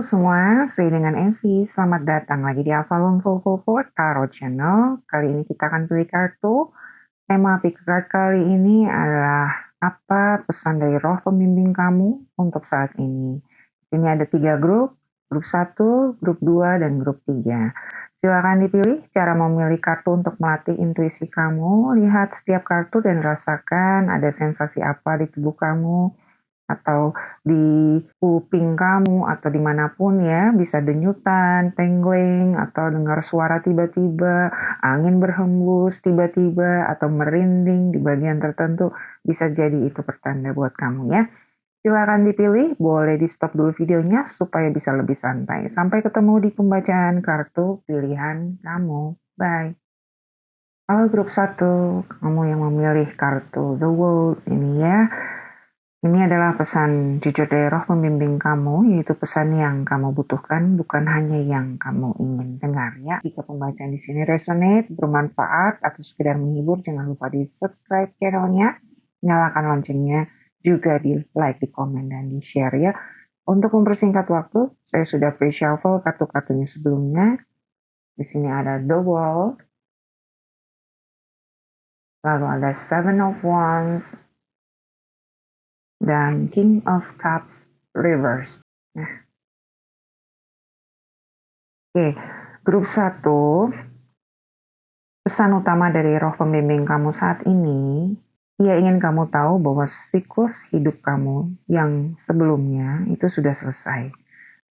Halo semua, saya dengan Evi. Selamat datang lagi di Avalon Full Tarot Channel. Kali ini kita akan pilih kartu. Tema pick card kali ini adalah apa pesan dari roh pembimbing kamu untuk saat ini. Ini ada 3 grup 1, grup 2, dan grup 3. Silakan dipilih cara memilih kartu untuk melatih intuisi kamu. Lihat setiap kartu dan rasakan ada sensasi apa di tubuh kamu, atau di kuping kamu, atau dimanapun ya, bisa denyutan, tingling, atau dengar suara tiba-tiba, angin berhembus tiba-tiba, atau merinding di bagian tertentu, bisa jadi itu pertanda buat kamu ya. Silakan dipilih, boleh di stop dulu videonya supaya bisa lebih santai. Sampai ketemu di pembacaan kartu pilihan kamu. Bye. Halo grup 1, kamu yang memilih kartu The World ini ya. Ini adalah pesan jujur dari roh pembimbing kamu, yaitu pesan yang kamu butuhkan, bukan hanya yang kamu ingin dengar ya. Jika pembacaan di sini resonate, bermanfaat, atau sekedar menghibur, jangan lupa di subscribe channelnya, nyalakan loncengnya, juga di like, di komen, dan di share ya. Untuk mempersingkat waktu, saya sudah pre-shuffle kartu-kartunya sebelumnya. Di sini ada The World, lalu ada Seven of Wands, dan King of Cups reverse. Nah, oke, grup 1, pesan utama dari roh pembimbing kamu saat ini, ia ingin kamu tahu bahwa siklus hidup kamu yang sebelumnya itu sudah selesai.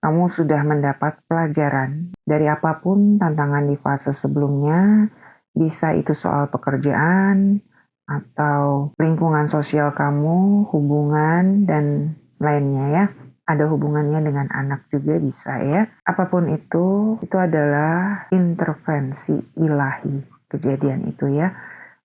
Kamu sudah mendapat pelajaran dari apapun tantangan di fase sebelumnya, bisa itu soal pekerjaan, atau lingkungan sosial kamu, hubungan, dan lainnya ya. Ada hubungannya dengan anak juga bisa ya. Apapun itu adalah intervensi ilahi kejadian itu ya.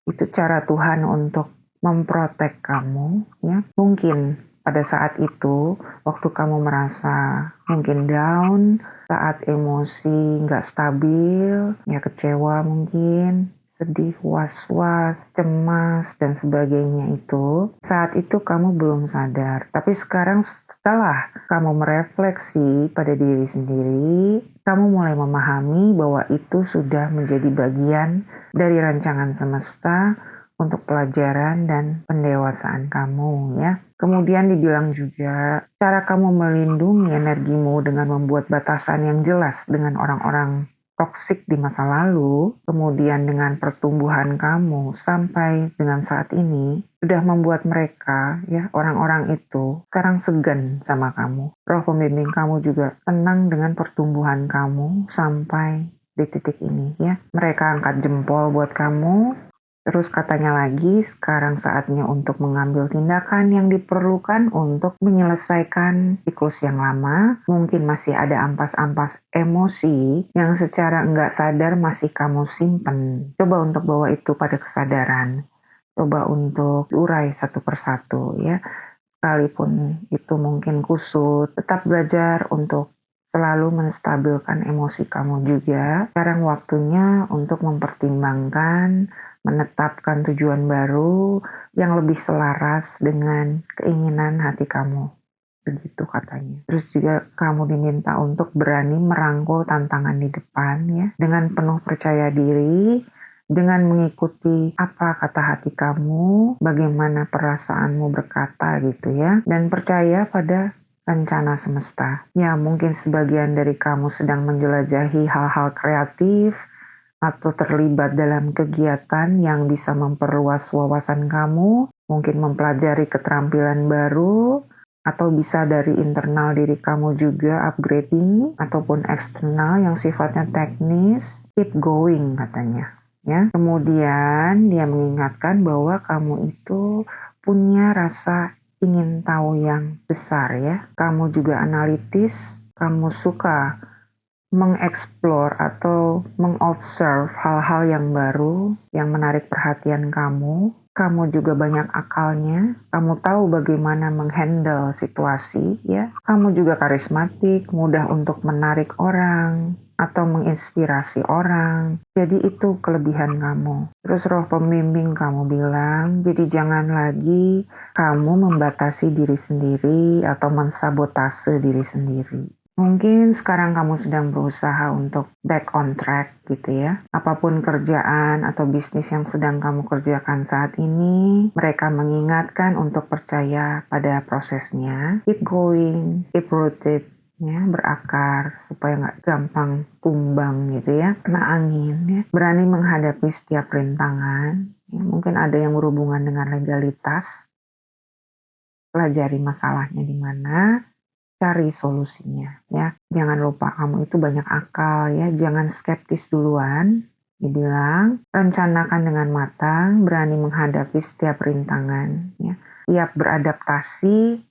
Itu cara Tuhan untuk memprotek kamu ya. Mungkin pada saat itu, waktu kamu merasa mungkin down, saat emosi nggak stabil, ya kecewa mungkin, sedih, was-was, cemas, dan sebagainya itu, saat itu kamu belum sadar. Tapi sekarang setelah kamu merefleksi pada diri sendiri, kamu mulai memahami bahwa itu sudah menjadi bagian dari rancangan semesta untuk pelajaran dan pendewasaan kamu ya. Kemudian dibilang juga, cara kamu melindungi energimu dengan membuat batasan yang jelas dengan orang-orang toksik di masa lalu, kemudian dengan pertumbuhan kamu sampai dengan saat ini, sudah membuat mereka, ya orang-orang itu, sekarang segan sama kamu. Roh pembimbing kamu juga tenang dengan pertumbuhan kamu sampai di titik ini ya. Mereka angkat jempol buat kamu. Terus katanya lagi, sekarang saatnya untuk mengambil tindakan yang diperlukan untuk menyelesaikan siklus yang lama. Mungkin masih ada ampas-ampas emosi yang secara nggak sadar masih kamu simpen. Coba untuk bawa itu pada kesadaran. Coba untuk urai satu persatu ya. Sekalipun itu mungkin kusut, tetap belajar untuk selalu menstabilkan emosi kamu juga. Sekarang waktunya untuk mempertimbangkan, menetapkan tujuan baru yang lebih selaras dengan keinginan hati kamu. Begitu katanya. Terus juga kamu diminta untuk berani merangkul tantangan di depan ya, dengan penuh percaya diri, dengan mengikuti apa kata hati kamu, bagaimana perasaanmu berkata gitu ya, dan percaya pada rencana semesta. Ya, mungkin sebagian dari kamu sedang menjelajahi hal-hal kreatif, atau terlibat dalam kegiatan yang bisa memperluas wawasan kamu, mungkin mempelajari keterampilan baru, atau bisa dari internal diri kamu juga upgrading, ataupun eksternal yang sifatnya teknis. Keep going katanya ya. Kemudian dia mengingatkan bahwa kamu itu punya rasa ingin tahu yang besar ya. Kamu juga analitis, kamu suka mengeksplor atau mengobserv hal-hal yang baru yang menarik perhatian kamu. Kamu juga banyak akalnya, kamu tahu bagaimana menghandle situasi ya. Kamu juga karismatik, mudah untuk menarik orang atau menginspirasi orang. Jadi itu kelebihan kamu. Terus roh pembimbing kamu bilang, jadi jangan lagi kamu membatasi diri sendiri atau mensabotase diri sendiri. Mungkin sekarang kamu sedang berusaha untuk back on track gitu ya. Apapun kerjaan atau bisnis yang sedang kamu kerjakan saat ini, mereka mengingatkan untuk percaya pada prosesnya. Keep going, keep rooted, ya, berakar supaya nggak gampang tumbang gitu ya, kena angin ya. Berani menghadapi setiap rintangan. Ya, mungkin ada yang berhubungan dengan legalitas. Pelajari masalahnya di mana, cari solusinya ya. Jangan lupa kamu itu banyak akal ya, jangan skeptis duluan. Dibilang, rencanakan dengan matang, berani menghadapi setiap rintangan ya. Siap beradaptasi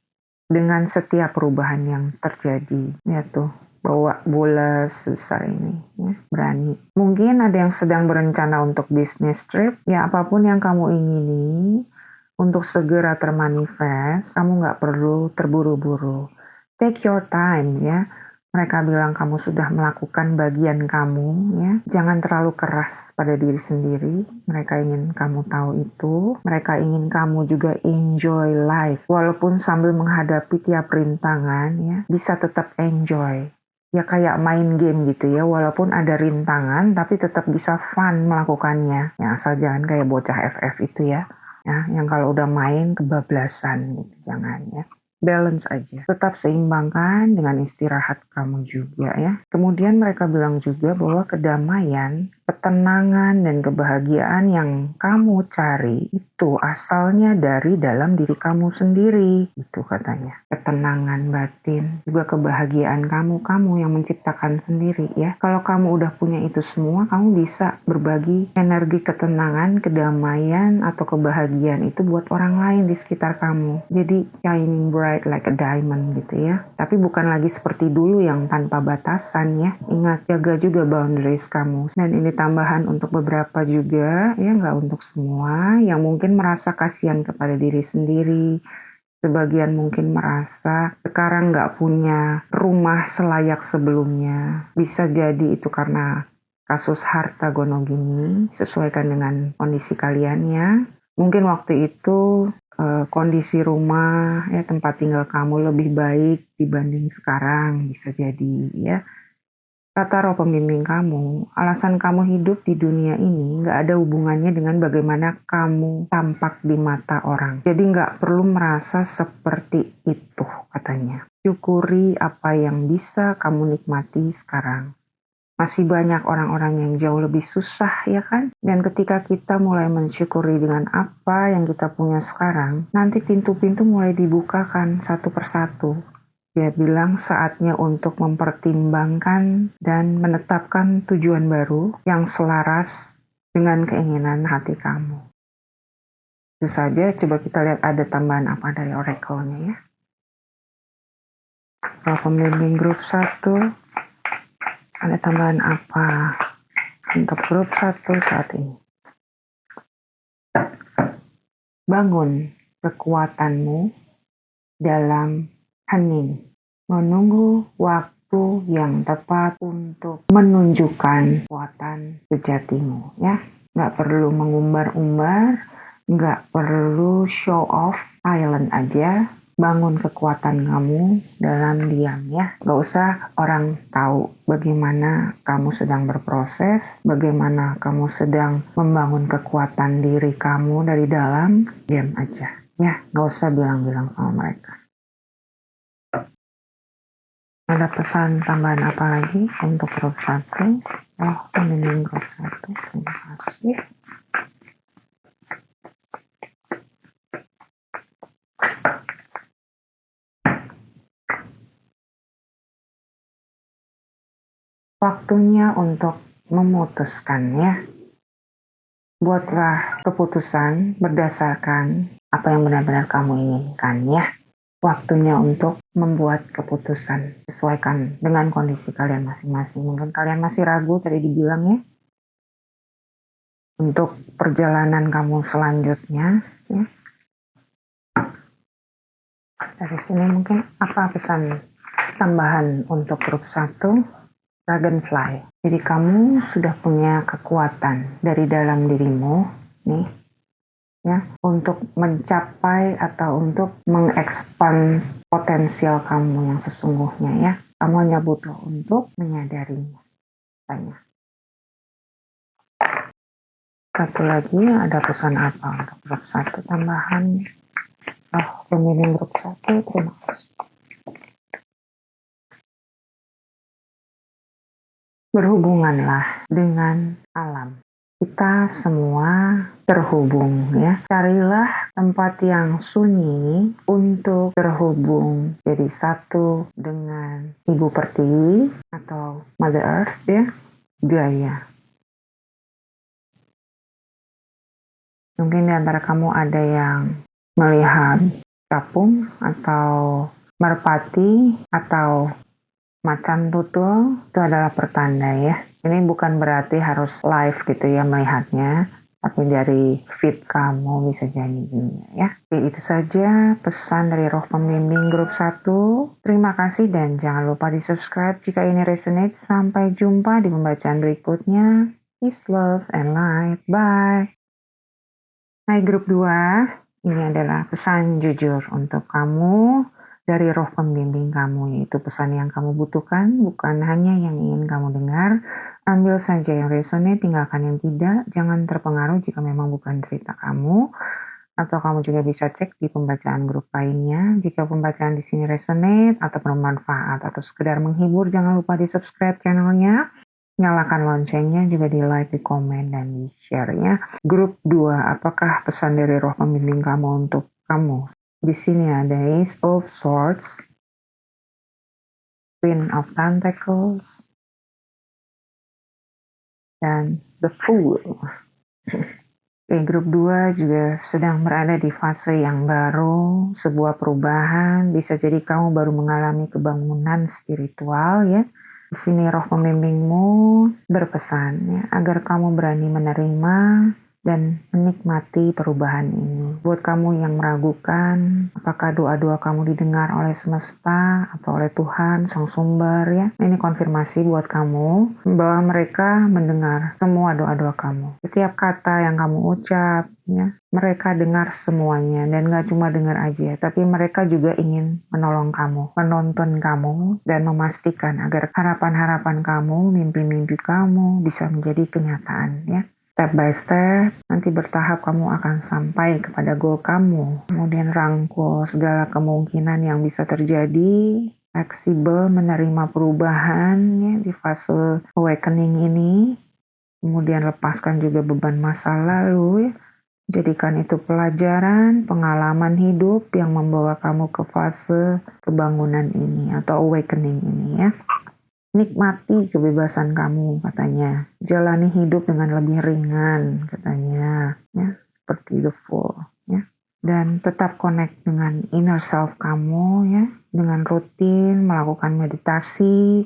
dengan setiap perubahan yang terjadi. Ya tuh, bawa bola susah ini ya, berani. Mungkin ada yang sedang berencana untuk bisnis trip, ya apapun yang kamu ingini untuk segera termanifest, kamu nggak perlu terburu-buru. Take your time ya. Mereka bilang kamu sudah melakukan bagian kamu ya. Jangan terlalu keras pada diri sendiri. Mereka ingin kamu tahu itu. Mereka ingin kamu juga enjoy life. Walaupun sambil menghadapi tiap rintangan ya, bisa tetap enjoy. Ya kayak main game gitu ya. Walaupun ada rintangan tapi tetap bisa fun melakukannya. Ya asal jangan kayak bocah FF itu ya. Ya, yang kalau udah main kebablasan gitu. Jangan ya. Balance aja. Tetap seimbangkan dengan istirahat kamu juga ya. Kemudian mereka bilang juga bahwa kedamaian, ketenangan, dan kebahagiaan yang kamu cari itu asalnya dari dalam diri kamu sendiri. Itu katanya. Ketenangan batin, juga kebahagiaan kamu yang menciptakan sendiri ya. Kalau kamu udah punya itu semua, kamu bisa berbagi energi ketenangan, kedamaian, atau kebahagiaan itu buat orang lain di sekitar kamu. Jadi shining bright like a diamond gitu ya. Tapi bukan lagi seperti dulu yang tanpa batasan ya. Ingat, jaga juga boundaries kamu. Dan ini tambahan untuk beberapa juga ya, nggak untuk semua yang mungkin merasa kasihan kepada diri sendiri. Sebagian mungkin merasa sekarang nggak punya rumah selayak sebelumnya. Bisa jadi itu karena kasus harta gono gini. Sesuaikan dengan kondisi kalian ya. Mungkin waktu itu kondisi rumah ya, tempat tinggal kamu lebih baik dibanding sekarang, bisa jadi ya. Kata roh pembimbing kamu, alasan kamu hidup di dunia ini nggak ada hubungannya dengan bagaimana kamu tampak di mata orang. Jadi nggak perlu merasa seperti itu katanya. Syukuri apa yang bisa kamu nikmati sekarang. Masih banyak orang-orang yang jauh lebih susah ya kan? Dan ketika kita mulai mensyukuri dengan apa yang kita punya sekarang, nanti pintu-pintu mulai dibukakan satu persatu. Dia bilang saatnya untuk mempertimbangkan dan menetapkan tujuan baru yang selaras dengan keinginan hati kamu. Itu saja, coba kita lihat ada tambahan apa dari oracle-nya ya. Kalau pembimbing grup 1, ada tambahan apa untuk grup 1 saat ini? Bangun kekuatanmu dalam hening. Menunggu waktu yang tepat untuk menunjukkan kekuatan sejatimu. Ya, nggak perlu mengumbar-umbar, nggak perlu show off, silent aja. Bangun kekuatan kamu dalam diam ya. Gak usah orang tahu bagaimana kamu sedang berproses, bagaimana kamu sedang membangun kekuatan diri kamu dari dalam. Diam aja ya, gak usah bilang-bilang sama mereka. Ada pesan tambahan apa lagi untuk grup 1? Oh, ini grup 1. Terima kasih. Waktunya untuk memutuskan ya. Buatlah keputusan berdasarkan apa yang benar-benar kamu inginkan ya. Waktunya untuk membuat keputusan. Sesuaikan dengan kondisi kalian masing-masing. Mungkin kalian masih ragu tadi dibilang ya. Untuk perjalanan kamu selanjutnya ya. Dari sini mungkin apa pesan tambahan untuk grup 1? Dragonfly. Jadi kamu sudah punya kekuatan dari dalam dirimu nih ya, untuk mencapai atau untuk mengekspan potensial kamu yang sesungguhnya ya. Kamu hanya butuh untuk menyadarinya. Tanya. Satu lagi, ada pesan apa untuk grup 1 tambahan? Pemimpin grup 1, terima kasih. Berhubunganlah dengan alam. Kita semua terhubung ya. Carilah tempat yang sunyi untuk terhubung jadi satu dengan Ibu Pertiwi atau Mother Earth ya. Gaia. Mungkin di antara kamu ada yang melihat capung atau merpati atau macan tutul, itu adalah pertanda ya. Ini bukan berarti harus live gitu ya melihatnya, tapi dari feed kamu bisa jadi juga ya. Oke, itu saja pesan dari Roh Pembimbing Grup 1. Terima kasih dan jangan lupa di subscribe jika ini resonate. Sampai jumpa di pembacaan berikutnya. Peace, love, and light. Bye. Hai Grup 2, ini adalah pesan jujur untuk kamu dari roh pembimbing kamu, yaitu pesan yang kamu butuhkan, bukan hanya yang ingin kamu dengar. Ambil saja yang resonate, tinggalkan yang tidak. Jangan terpengaruh jika memang bukan cerita kamu. Atau kamu juga bisa cek di pembacaan grup lainnya. Jika pembacaan di sini resonate atau bermanfaat atau sekedar menghibur, jangan lupa di subscribe channelnya. Nyalakan loncengnya, juga di like, di komen, dan di share ya. Grup 2, apakah pesan dari roh pembimbing kamu untuk kamu? Di sini ada Ace of Swords, Queen of Pentacles, dan The Fool. Grup 2 juga sedang berada di fase yang baru, sebuah perubahan. Bisa jadi kamu baru mengalami kebangunan spiritual ya. Di sini roh pembimbingmu berpesan ya, agar kamu berani menerima dan menikmati perubahan ini. Buat kamu yang meragukan apakah doa-doa kamu didengar oleh semesta atau oleh Tuhan, Sang Sumber ya. Ini konfirmasi buat kamu bahwa mereka mendengar semua doa-doa kamu. Setiap kata yang kamu ucap ya, mereka dengar semuanya, dan gak cuma dengar aja, tapi mereka juga ingin menolong kamu, menonton kamu, dan memastikan agar harapan-harapan kamu, mimpi-mimpi kamu bisa menjadi kenyataan ya. Step by step, nanti bertahap kamu akan sampai kepada goal kamu. Kemudian rangkul segala kemungkinan yang bisa terjadi, fleksibel menerima perubahan ya, di fase awakening ini. Kemudian lepaskan juga beban masa lalu ya. Jadikan itu pelajaran, pengalaman hidup yang membawa kamu ke fase kebangunan ini atau awakening ini ya. Nikmati kebebasan kamu, katanya. Jalani hidup dengan lebih ringan, katanya. Ya, seperti The Fool. Ya. Dan tetap connect dengan inner self kamu, ya. Dengan rutin melakukan meditasi,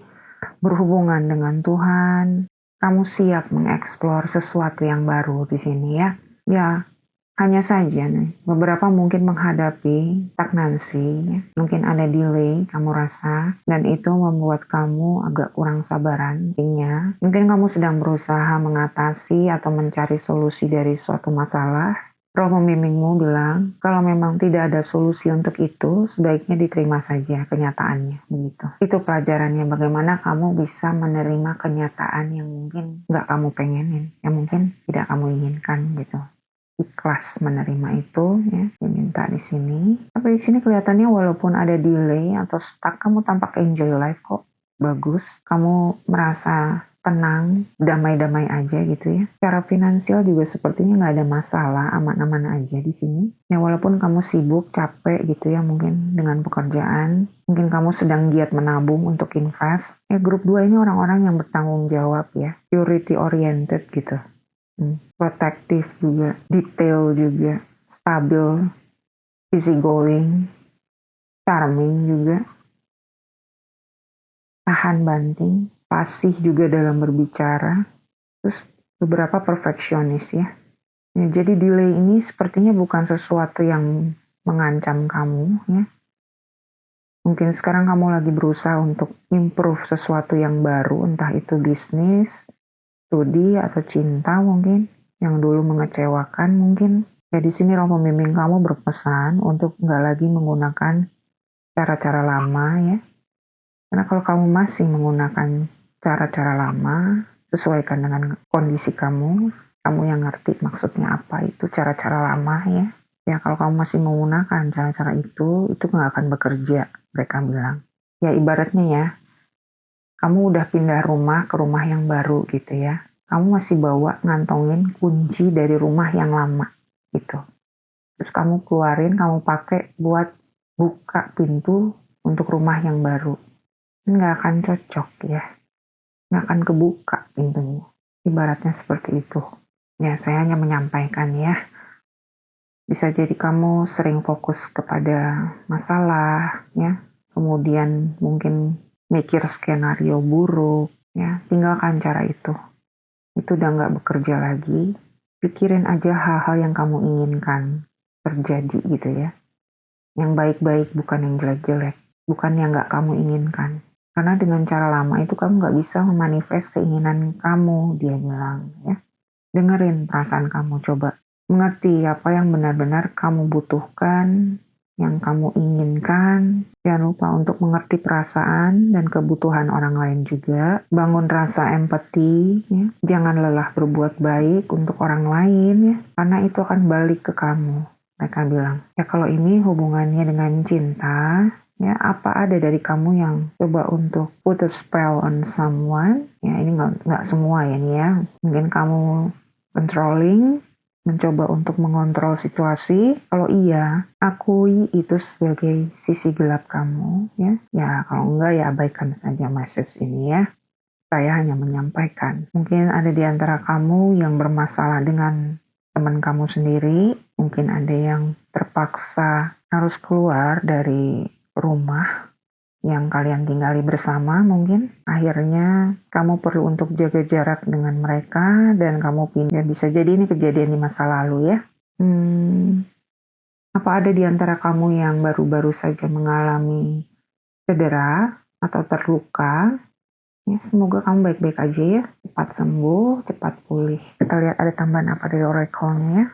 berhubungan dengan Tuhan. Kamu siap mengeksplor sesuatu yang baru di sini, ya. Ya, hanya saja nih, beberapa mungkin menghadapi stagnansi, ya. Mungkin ada delay kamu rasa, dan itu membuat kamu agak kurang sabaran. Artinya, mungkin kamu sedang berusaha mengatasi atau mencari solusi dari suatu masalah. Roh pembimbingmu bilang, kalau memang tidak ada solusi untuk itu, sebaiknya diterima saja kenyataannya. Begitu. Itu pelajarannya, bagaimana kamu bisa menerima kenyataan yang mungkin nggak kamu pengenin, yang mungkin tidak kamu inginkan gitu. Ikhlas menerima itu ya, diminta di sini. Tapi di sini kelihatannya walaupun ada delay atau stuck, kamu tampak enjoy life kok. Bagus, kamu merasa tenang, damai-damai aja gitu ya. Secara finansial juga sepertinya nggak ada masalah, aman-aman aja di sini. Ya walaupun kamu sibuk, capek gitu ya mungkin dengan pekerjaan, mungkin kamu sedang giat menabung untuk invest. Grup 2 ini orang-orang yang bertanggung jawab ya, purity oriented gitu. Protektif juga, detail juga, stabil, easy going, charming juga, tahan banting, fasih juga dalam berbicara, terus beberapa perfeksionis ya. Jadi delay ini sepertinya bukan sesuatu yang mengancam kamu ya. Mungkin sekarang kamu lagi berusaha untuk improve sesuatu yang baru, entah itu bisnis, studi, atau cinta mungkin, yang dulu mengecewakan mungkin. Ya di sini roh pembimbing kamu berpesan untuk nggak lagi menggunakan cara-cara lama ya. Karena kalau kamu masih menggunakan cara-cara lama, sesuaikan dengan kondisi kamu yang ngerti maksudnya apa itu cara-cara lama ya. Ya kalau kamu masih menggunakan cara-cara itu nggak akan bekerja, mereka bilang. Ya ibaratnya ya, kamu udah pindah rumah ke rumah yang baru gitu ya. Kamu masih bawa ngantongin kunci dari rumah yang lama gitu. Terus kamu keluarin, kamu pakai buat buka pintu untuk rumah yang baru. Nggak akan cocok ya. Nggak akan kebuka pintunya. Ibaratnya seperti itu. Ya, saya hanya menyampaikan ya. Bisa jadi kamu sering fokus kepada masalah, ya. Kemudian mungkin mikir skenario buruk, ya. Tinggalkan cara itu. Itu udah nggak bekerja lagi. Pikirin aja hal-hal yang kamu inginkan terjadi gitu ya. Yang baik-baik bukan yang jelek-jelek. Bukan yang nggak kamu inginkan. Karena dengan cara lama itu kamu nggak bisa memanifest keinginan kamu, dia bilang ya. Dengerin perasaan kamu, coba mengerti apa yang benar-benar kamu butuhkan, yang kamu inginkan. Jangan lupa untuk mengerti perasaan dan kebutuhan orang lain juga. Bangun rasa empati, ya. Jangan lelah berbuat baik untuk orang lain, ya. Karena itu akan balik ke kamu. Mereka bilang, ya kalau ini hubungannya dengan cinta, ya apa ada dari kamu yang coba untuk put a spell on someone, ya ini nggak semua ya nih ya. Mungkin kamu controlling, mencoba untuk mengontrol situasi. Kalau iya, akui itu sebagai sisi gelap kamu, ya. Ya, kalau enggak ya abaikan saja message ini ya. Saya hanya menyampaikan. Mungkin ada di antara kamu yang bermasalah dengan teman kamu sendiri. Mungkin ada yang terpaksa harus keluar dari rumah yang kalian tinggali bersama mungkin. Akhirnya kamu perlu untuk jaga jarak dengan mereka dan kamu pindah. Bisa jadi ini kejadian di masa lalu ya. Apa ada di antara kamu yang baru-baru saja mengalami cedera atau terluka? Ya, semoga kamu baik-baik aja ya. Cepat sembuh, cepat pulih. Kita lihat ada tambahan apa dari oracle-nya ya.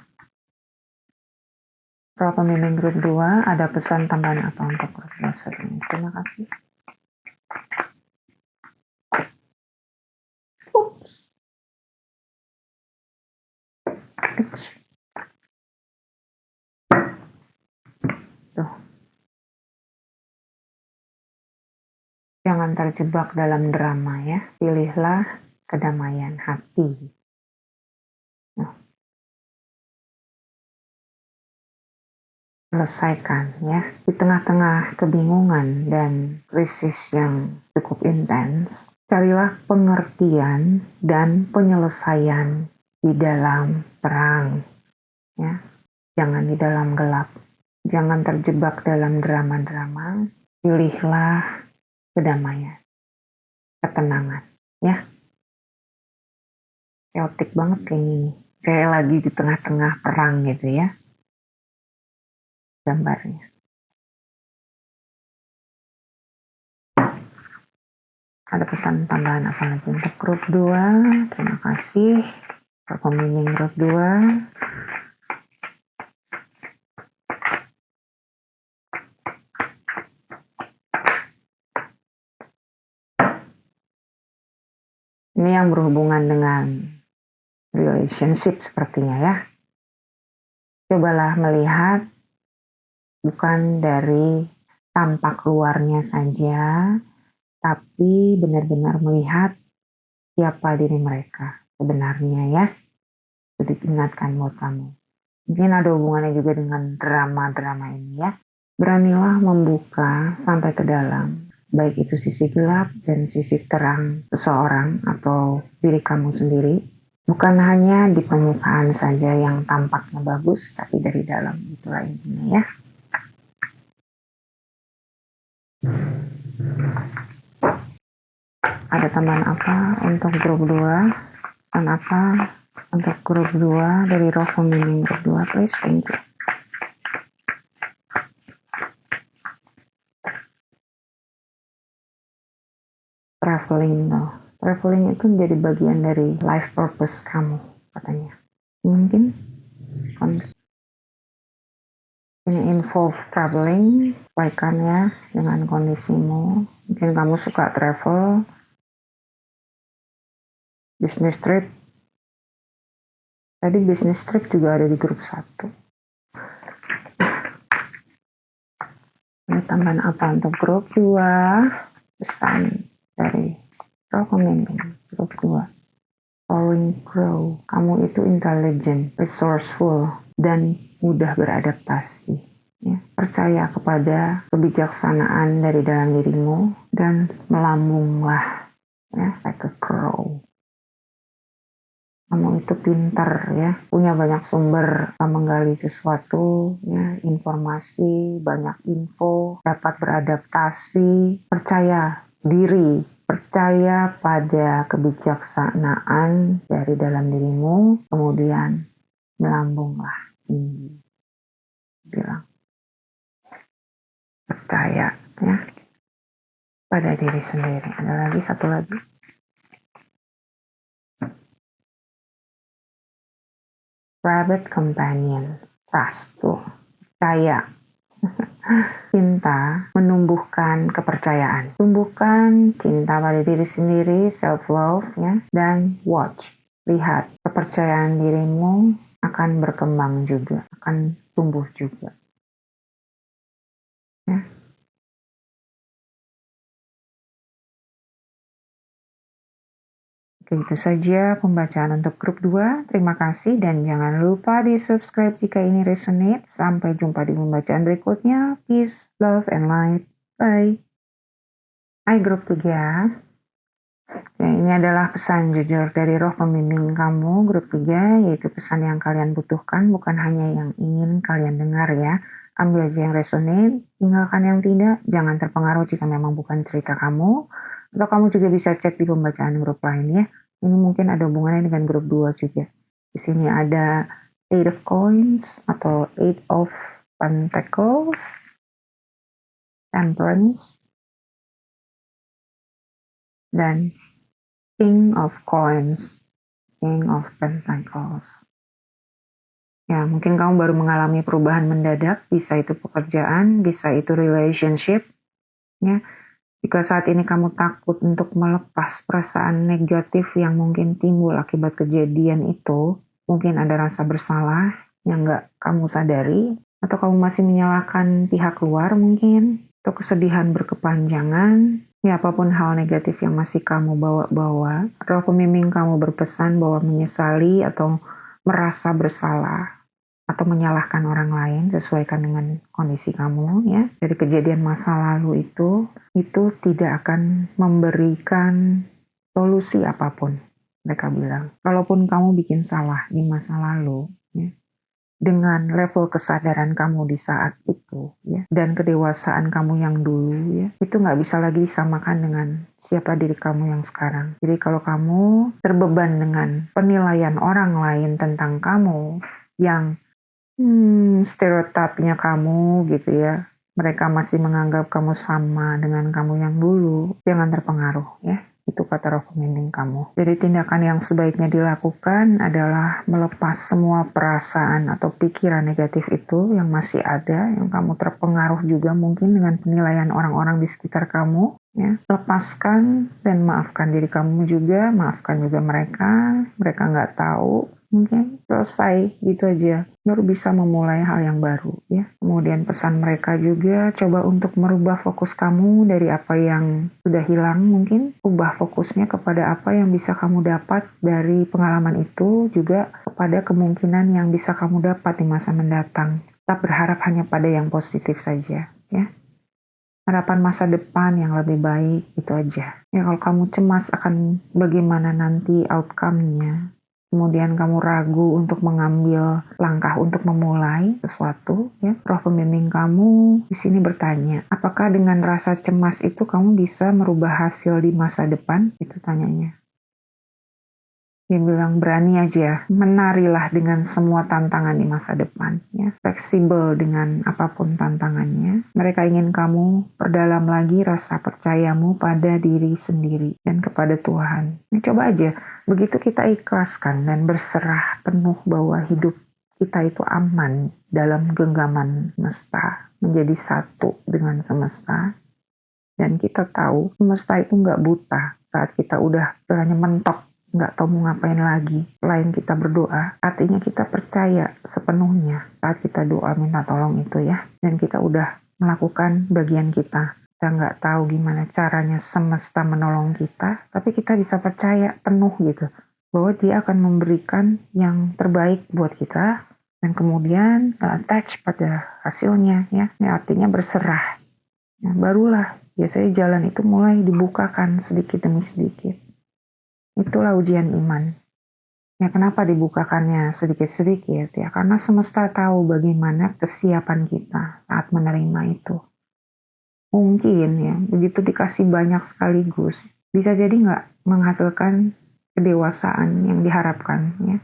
Roh pembimbing grup 2, ada pesan tambahan apa untuk grup 2 saat ini? Terima kasih. Tuh. Jangan terjebak dalam drama ya. Pilihlah kedamaian hati. Nah. Selesaikan ya. Di tengah-tengah kebingungan dan krisis yang cukup intens, carilah pengertian dan penyelesaian di dalam terang. Ya. Jangan di dalam gelap. Jangan terjebak dalam drama-drama. Pilihlah kedamaian, ketenangan. Ya. Chaotic banget kayak gini. Kayak lagi di tengah-tengah perang gitu ya. Gambarnya. Ada pesan tambahan apa lagi untuk grup 2? Terima kasih. Untuk pembimbing grup 2. Ini yang berhubungan dengan relationship sepertinya ya. Cobalah melihat bukan dari tampak luarnya saja, tapi benar-benar melihat siapa diri mereka sebenarnya ya. Jadi ingatkan buat kamu. Mungkin ada hubungannya juga dengan drama-drama ini ya. Beranilah membuka sampai ke dalam. Baik itu sisi gelap dan sisi terang seseorang atau diri kamu sendiri. Bukan hanya di permukaan saja yang tampaknya bagus, tapi dari dalam. Itulah intinya ya. Ada tambahan apa untuk grup 2? Dan apa untuk grup 2 dari roh pembimbing grup 2? Please, thank you. Traveling loh. Traveling itu menjadi bagian dari life purpose kamu, katanya. Mungkin ini involve traveling, sesuaikan ya dengan kondisimu. Mungkin kamu suka travel, business trip. Tadi business trip juga ada di grup 1. Ini tambahan apa untuk grup 2? Pesan dari Roh Pemimpin grup 2. Following Crow, kamu itu intelligent, resourceful, dan mudah beradaptasi. Ya, percaya kepada kebijaksanaan dari dalam dirimu dan melambunglah, ya, like a crow. Kamu itu pintar ya, punya banyak sumber, menggali sesuatu, ya, informasi, banyak info, dapat beradaptasi, percaya diri, percaya pada kebijaksanaan dari dalam dirimu, kemudian melambunglah tinggi. Bilang percaya ya pada diri sendiri. Ada lagi satu lagi. Rabbit companion, trust tuh, percaya. Cinta menumbuhkan kepercayaan. Tumbuhkan cinta pada diri sendiri, self-love, ya, dan watch. Lihat, kepercayaan dirimu akan berkembang juga, akan tumbuh juga. Ya. Oke, itu saja pembacaan untuk grup 2. Terima kasih dan jangan lupa di subscribe jika ini resonate. Sampai jumpa di pembacaan berikutnya. Peace, love, and light. Bye. Hai grup 3. Ya, ini adalah pesan jujur dari roh pembimbing kamu, grup 3, yaitu pesan yang kalian butuhkan, bukan hanya yang ingin kalian dengar ya. Ambil aja yang resonate, tinggalkan yang tidak, jangan terpengaruh jika memang bukan cerita kamu. Atau kamu juga bisa cek di pembacaan grup lain ya. Ini mungkin ada hubungannya dengan grup 2 juga. Di sini ada 8 of Coins atau 8 of Pentacles, Temperance, dan King of Coins, King of Pentacles. Ya, mungkin kamu baru mengalami perubahan mendadak, bisa itu pekerjaan, bisa itu relationship. Ya, jika saat ini kamu takut untuk melepas perasaan negatif yang mungkin timbul akibat kejadian itu, mungkin ada rasa bersalah yang nggak kamu sadari, atau kamu masih menyalahkan pihak luar mungkin, atau kesedihan berkepanjangan, ya apapun hal negatif yang masih kamu bawa-bawa, roh pembimbing kamu berpesan bahwa menyesali atau merasa bersalah atau menyalahkan orang lain sesuaikan dengan kondisi kamu ya dari kejadian masa lalu itu tidak akan memberikan solusi apapun. Mereka bilang kalaupun kamu bikin salah di masa lalu ya, dengan level kesadaran kamu di saat itu ya dan kedewasaan kamu yang dulu ya itu nggak bisa lagi disamakan dengan siapa diri kamu yang sekarang. Jadi kalau kamu terbeban dengan penilaian orang lain tentang kamu yang stereotipnya kamu gitu ya. Mereka masih menganggap kamu sama dengan kamu yang dulu. Jangan terpengaruh ya. Itu kata roh pembimbing kamu. Jadi tindakan yang sebaiknya dilakukan adalah melepas semua perasaan atau pikiran negatif itu yang masih ada, yang kamu terpengaruh juga mungkin dengan penilaian orang-orang di sekitar kamu. Ya, lepaskan dan maafkan diri kamu juga, maafkan juga mereka nggak tahu, mungkin selesai gitu aja, baru bisa memulai hal yang baru ya. Kemudian pesan mereka juga, coba untuk merubah fokus kamu dari apa yang sudah hilang mungkin, ubah fokusnya kepada apa yang bisa kamu dapat dari pengalaman itu, juga kepada kemungkinan yang bisa kamu dapat di masa mendatang. Tetap berharap hanya pada yang positif saja ya. Harapan masa depan yang lebih baik, itu aja. Ya kalau kamu cemas akan bagaimana nanti outcome-nya, kemudian kamu ragu untuk mengambil langkah untuk memulai sesuatu, ya roh pembimbing kamu di sini bertanya, apakah dengan rasa cemas itu kamu bisa merubah hasil di masa depan? Itu tanyanya. Dia bilang berani aja, menarilah dengan semua tantangan di masa depan, ya. Fleksibel dengan apapun tantangannya. Mereka ingin kamu perdalam lagi rasa percayamu pada diri sendiri dan kepada Tuhan. Coba aja, begitu kita ikhlaskan dan berserah penuh bahwa hidup kita itu aman dalam genggaman semesta, menjadi satu dengan semesta. Dan kita tahu semesta itu nggak buta saat kita udah istilahnya mentok, nggak tahu mau ngapain lagi selain kita berdoa. Artinya kita percaya sepenuhnya saat kita doa minta tolong itu ya. Dan kita udah melakukan bagian kita. Kita nggak tahu gimana caranya semesta menolong kita, tapi kita bisa percaya penuh gitu bahwa dia akan memberikan yang terbaik buat kita, dan kemudian attach pada hasilnya ya. Ini artinya berserah. Nah, barulah biasanya jalan itu mulai dibukakan sedikit demi sedikit. Itulah ujian iman. Ya, kenapa dibukakannya sedikit-sedikit? Ya, karena semesta tahu bagaimana kesiapan kita saat menerima itu. Mungkin ya, begitu dikasih banyak sekaligus, bisa jadi nggak menghasilkan kedewasaan yang diharapkan ya.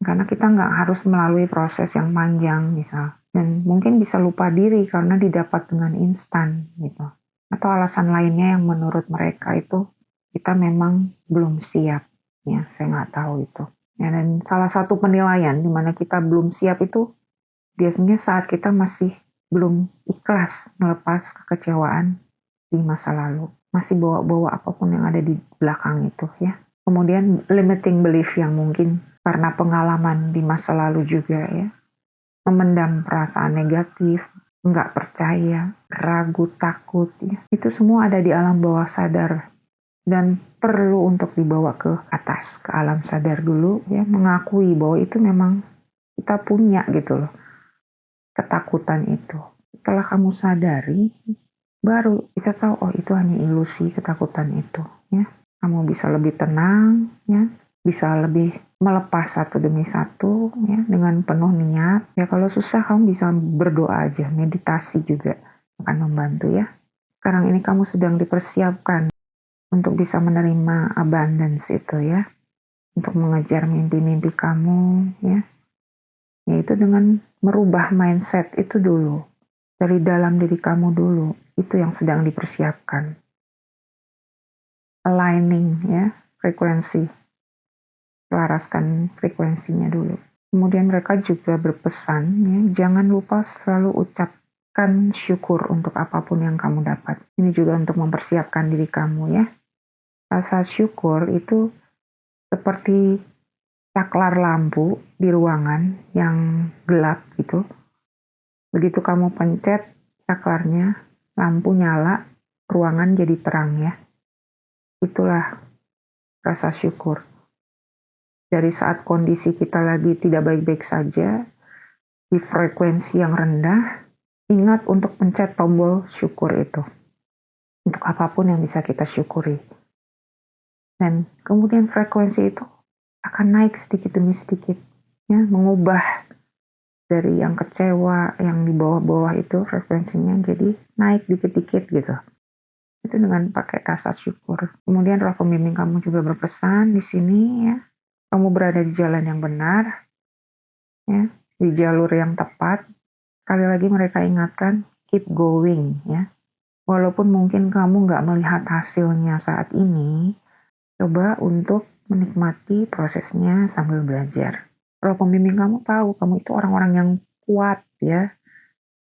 Karena kita nggak harus melalui proses yang panjang misal. Dan mungkin bisa lupa diri karena didapat dengan instan gitu. Atau alasan lainnya yang menurut mereka itu kita memang belum siap. Ya, saya nggak tahu itu. Ya, dan salah satu penilaian di mana kita belum siap itu biasanya saat kita masih belum ikhlas melepas kekecewaan di masa lalu. Masih bawa-bawa apapun yang ada di belakang itu ya. Kemudian limiting belief yang mungkin karena pengalaman di masa lalu juga ya. Memendam perasaan negatif, nggak percaya, ragu, takut ya. Itu semua ada di alam bawah sadar. Dan perlu untuk dibawa ke atas, ke alam sadar dulu ya. Mengakui bahwa itu memang kita punya gitu loh. Ketakutan itu. Setelah kamu sadari, baru bisa tahu, oh itu hanya ilusi ketakutan itu ya. Kamu bisa lebih tenang ya, bisa lebih melepas satu demi satu ya dengan penuh niat. Ya kalau susah kamu bisa berdoa aja, meditasi juga akan membantu ya. Sekarang ini kamu sedang dipersiapkan untuk bisa menerima abundance itu ya. Untuk mengejar mimpi-mimpi kamu ya. Yaitu dengan merubah mindset itu dulu. Dari dalam diri kamu dulu. Itu yang sedang dipersiapkan. Aligning ya, frekuensi. Selaraskan frekuensinya dulu. Kemudian mereka juga berpesan, ya, jangan lupa selalu ucapkan syukur untuk apapun yang kamu dapat. Ini juga untuk mempersiapkan diri kamu ya. Rasa syukur itu seperti saklar lampu di ruangan yang gelap gitu. Begitu kamu pencet saklarnya, lampu nyala, ruangan jadi terang ya. Itulah rasa syukur. Dari saat kondisi kita lagi tidak baik-baik saja, di frekuensi yang rendah, ingat untuk pencet tombol syukur itu. Untuk apapun yang bisa kita syukuri. Dan kemudian frekuensi itu akan naik sedikit demi sedikit. Ya, mengubah dari yang kecewa, yang di bawah-bawah itu frekuensinya jadi naik dikit-dikit gitu. Itu dengan pakai rasa syukur. Kemudian roh pembimbing kamu juga berpesan di sini ya. Kamu berada di jalan yang benar, ya, di jalur yang tepat. Sekali lagi mereka ingatkan, keep going, ya. Walaupun mungkin kamu nggak melihat hasilnya saat ini, coba untuk menikmati prosesnya sambil belajar. Roh pembimbing kamu tahu, kamu itu orang-orang yang kuat, ya,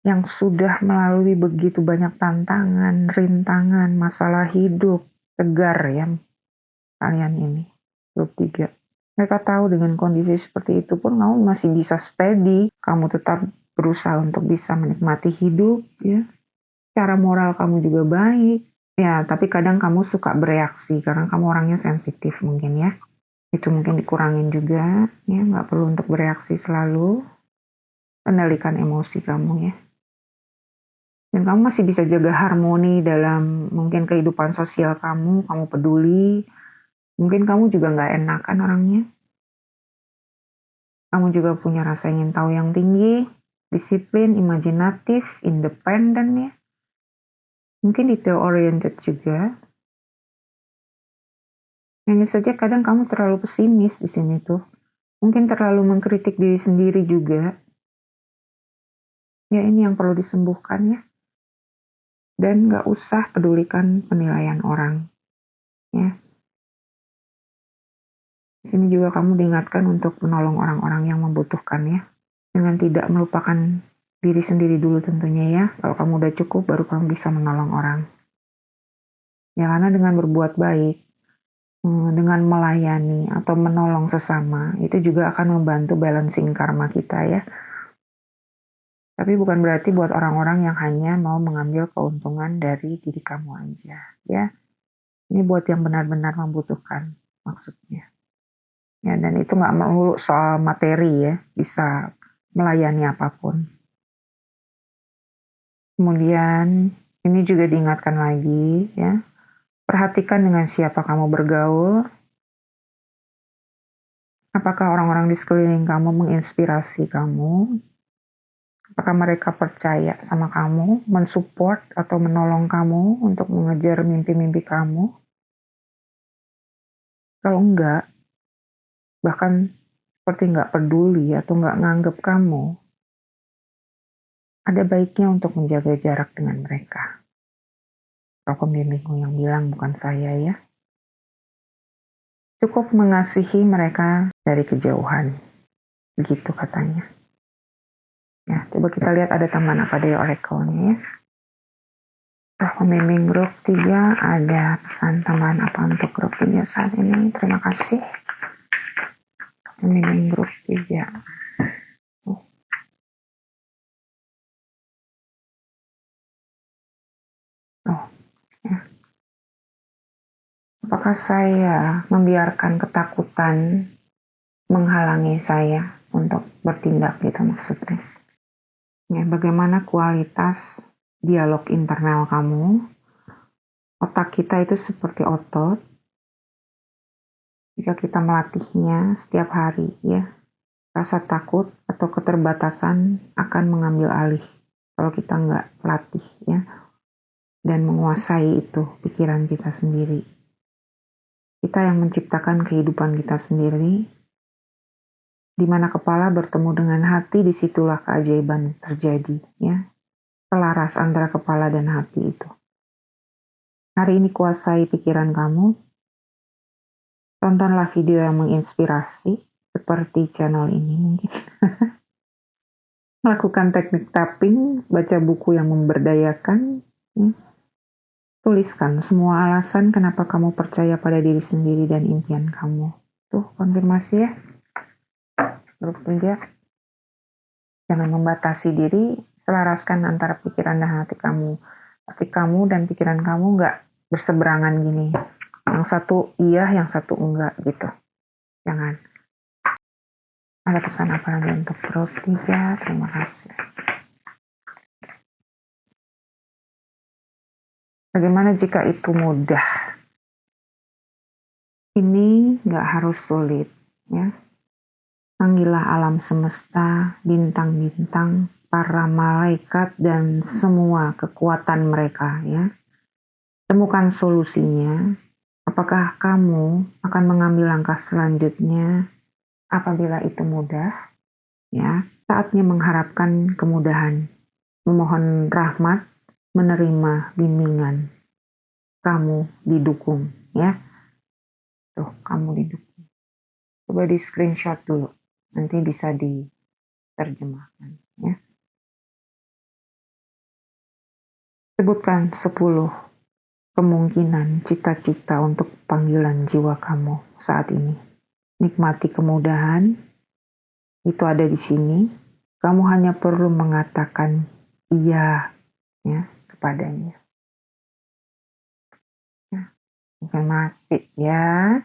yang sudah melalui begitu banyak tantangan, rintangan, masalah hidup, tegar, ya, kalian ini. 23. Mereka tahu dengan kondisi seperti itu pun kamu masih bisa steady, kamu tetap berusaha untuk bisa menikmati hidup, ya. Cara moral kamu juga baik, ya. Tapi kadang kamu suka bereaksi karena kamu orangnya sensitif mungkin ya. Itu mungkin dikurangin juga, ya. Nggak perlu untuk bereaksi selalu. Kendalikan emosi kamu ya. Dan kamu masih bisa jaga harmoni dalam mungkin kehidupan sosial kamu peduli. Mungkin kamu juga nggak enakan orangnya. Kamu juga punya rasa ingin tahu yang tinggi, disiplin, imajinatif, independen ya. Mungkin detail oriented juga. Hanya saja kadang kamu terlalu pesimis di sini tuh. Mungkin terlalu mengkritik diri sendiri juga. Ya ini yang perlu disembuhkan ya. Dan nggak usah pedulikan penilaian orang. Ya. sini juga kamu diingatkan untuk menolong orang-orang yang membutuhkan ya, dengan tidak melupakan diri sendiri dulu tentunya ya. Kalau kamu udah cukup, baru kamu bisa menolong orang. Ya, karena dengan berbuat baik, dengan melayani atau menolong sesama, itu juga akan membantu balancing karma kita ya. Tapi bukan berarti buat orang-orang yang hanya mau mengambil keuntungan dari diri kamu aja ya. Ini buat yang benar-benar membutuhkan maksudnya. Ya, dan itu nggak melulu soal materi ya, bisa melayani apapun. Kemudian ini juga diingatkan lagi ya, perhatikan dengan siapa kamu bergaul. Apakah orang-orang di sekeliling kamu menginspirasi kamu? Apakah mereka percaya sama kamu, mensupport atau menolong kamu untuk mengejar mimpi-mimpi kamu? Kalau enggak, bahkan seperti nggak peduli atau nggak nganggep kamu, ada baiknya untuk menjaga jarak dengan mereka. Kalau pembimbingku yang bilang, bukan saya ya. Cukup mengasihi mereka dari kejauhan. Begitu katanya. Ya, coba kita lihat ada tambahan apa dari oracle-nya ya. Pembimbing grup 3, ada pesan tambahan apa untuk grup 3 saat ini? Terima kasih. Pembimbing grup 3. Ya. Apakah saya membiarkan ketakutan menghalangi saya untuk bertindak gitu maksudnya? Ya, bagaimana kualitas dialog internal kamu? Otak kita itu seperti otot. Jika kita melatihnya setiap hari ya, rasa takut atau keterbatasan akan mengambil alih kalau kita nggak latih ya, dan menguasai itu pikiran kita sendiri. Kita yang menciptakan kehidupan kita sendiri, di mana kepala bertemu dengan hati, disitulah keajaiban terjadi ya. Selaras antara kepala dan hati itu. Hari ini kuasai pikiran kamu. Tontonlah video yang menginspirasi seperti channel ini mungkin. Lakukan teknik tapping, baca buku yang memberdayakan. Ya. Tuliskan semua alasan kenapa kamu percaya pada diri sendiri dan impian kamu. Tuh, konfirmasi ya. Grup 3. Jangan membatasi diri, selaraskan antara pikiran dan hati kamu. Tapi kamu dan pikiran kamu nggak berseberangan gini. Yang satu iya, yang satu enggak gitu. Jangan. Ada pesan apa lagi untuk grup 3? Terima kasih. Bagaimana jika itu mudah? Ini nggak harus sulit, ya. Panggillah alam semesta, bintang-bintang, para malaikat, dan semua kekuatan mereka, ya. Temukan solusinya. Apakah kamu akan mengambil langkah selanjutnya apabila itu mudah? Ya, saatnya mengharapkan kemudahan, memohon rahmat, menerima bimbingan. Kamu didukung, ya. Tuh, kamu didukung. Coba di screenshot dulu, nanti bisa diterjemahkan, ya. Sebutkan 10 kemungkinan cita-cita untuk panggilan jiwa kamu saat ini. Nikmati kemudahan, itu ada di sini. Kamu hanya perlu mengatakan iya ya kepadanya. Ya, masih ya.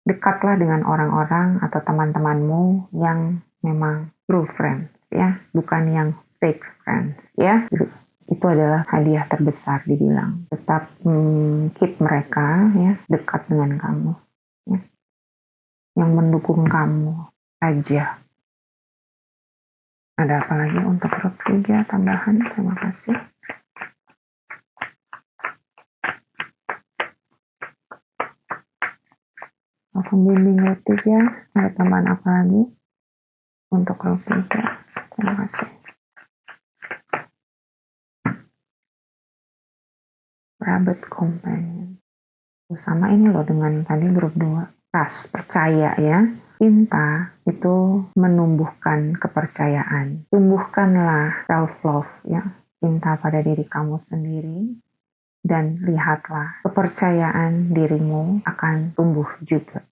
Dekatlah dengan orang-orang atau teman-temanmu yang memang true friends ya, bukan yang fake friends ya. Itu adalah hadiah terbesar dibilang. Tetap keep mereka ya dekat dengan kamu ya. Yang mendukung kamu aja. Ada apa lagi untuk grup 3 tambahan? Terima kasih. Pembimbing grup 3, ada tambahan apa lagi untuk grup 3? Terima kasih. Rabbit companion. Sama ini loh dengan tadi grup 2. Trust, percaya ya. Cinta itu menumbuhkan kepercayaan. Tumbuhkanlah self-love ya. Cinta pada diri kamu sendiri. Dan lihatlah, kepercayaan dirimu akan tumbuh juga.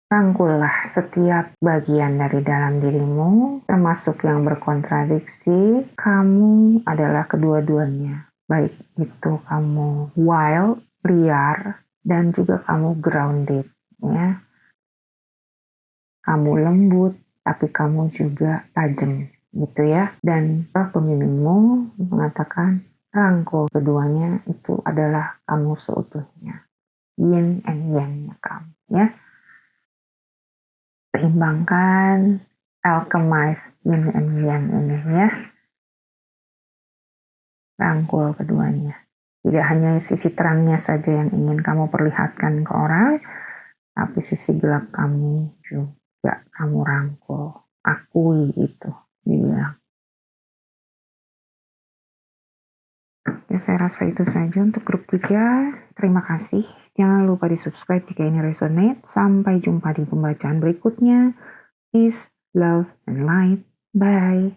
Rangkullah setiap bagian dari dalam dirimu, termasuk yang berkontradiksi. Kamu adalah kedua-duanya. Baik itu kamu wild, liar, dan juga kamu grounded. Ya. Kamu lembut, tapi kamu juga tajam. Gitu ya. Dan pembimbingmu mengatakan rangkul keduanya itu adalah kamu seutuhnya. Yin and yang kamu ya. Seimbangkan, alchemize yin and yang ini ya. Rangkul keduanya. Tidak hanya sisi terangnya saja yang ingin kamu perlihatkan ke orang, tapi sisi gelap kamu juga kamu rangkul. Akui itu, dibilang. Ya, saya rasa itu saja untuk grup 3. Terima kasih. Jangan lupa di subscribe jika ini resonate. Sampai jumpa di pembacaan berikutnya. Peace, love, and light. Bye.